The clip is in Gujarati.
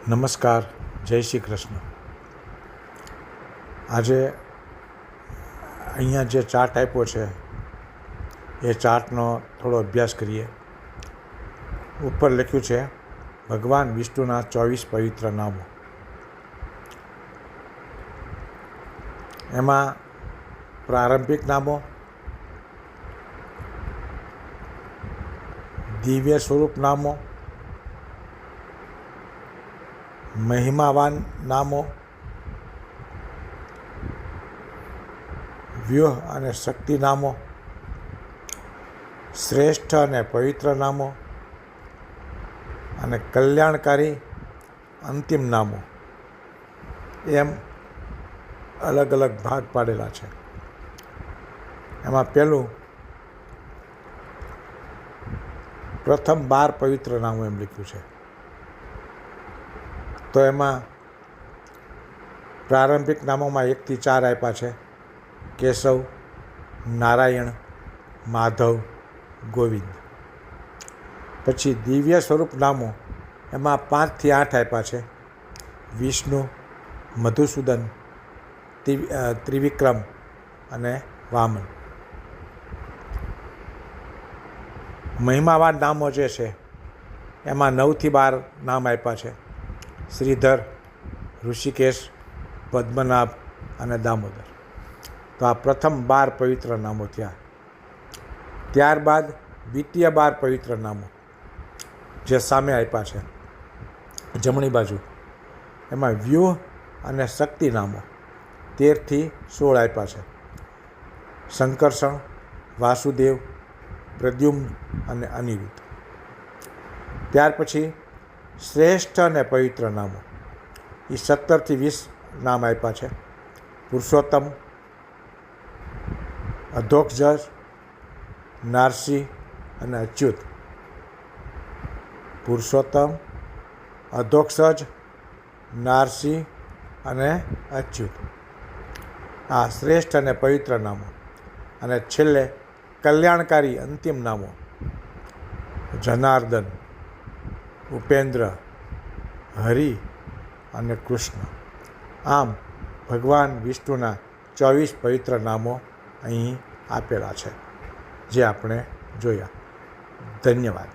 નમસ્કાર, જય શ્રી કૃષ્ણ. આજે અહીંયા જે ચાર્ટ આપ્યો છે એ ચાર્ટનો થોડો અભ્યાસ કરીએ. ઉપર લખ્યું છે ભગવાન વિષ્ણુના 24 પવિત્ર નામો. એમાં પ્રારંભિક નામો, દિવ્ય સ્વરૂપ નામો, મહિમાવાન નામો, વ્યુહ અને શક્તિ નામો, શ્રેષ્ઠ અને પવિત્ર નામો અને કલ્યાણકારી અંતિમ નામો, એમ અલગ અલગ ભાગ પાડેલા છે. એમાં પહેલું પ્રથમ 12 પવિત્ર નામો એમ લખ્યું છે. તો એમાં પ્રારંભિક નામોમાં 1 થી 4 આપ્યા છે: કેશવ, નારાયણ, માધવ, ગોવિંદ. પછી દિવ્ય સ્વરૂપ નામો એમાં 5 થી 8 આપ્યા છે: વિષ્ણુ, મધુસૂદન, ત્રિવિક્રમ અને વામન. મહિમાવાન નામો જે છે એમાં 9 થી 12 નામ આપ્યા છે: શ્રીધર, ઋષિકેશ, પદ્મનાભ અને દામોદર. તો આ પ્રથમ 12 પવિત્ર નામો થયા. ત્યારબાદ દ્વિતીય 12 પવિત્ર નામો જે સામે આપ્યા છે જમણી બાજુ, એમાં વ્યુહ અને શક્તિ નામો 13 થી 16 આપ્યા છે: સંકર્ષણ, વાસુદેવ, પ્રદ્યુમ્ન અને અનિરુદ્ધ. ત્યાર પછી શ્રેષ્ઠ અને પવિત્ર નામો એ 17 થી 20 નામ આપ્યા છે: પુરુષોત્તમ, અધોક્ષજ, નારસિંહ અને અચ્યુત. પુરુષોત્તમ, અધોક્ષજ, નારસિંહ અને અચ્યુત. આ શ્રેષ્ઠ અને પવિત્ર નામો. અને છેલ્લે કલ્યાણકારી અંતિમ નામો: જનાર્દન, ઉપેન્દ્ર, હરિ અને કૃષ્ણ. આમ ભગવાન વિષ્ણુના 24 પવિત્ર નામો અહીં આપેલા છે, જે આપણે જોયા. ધન્યવાદ.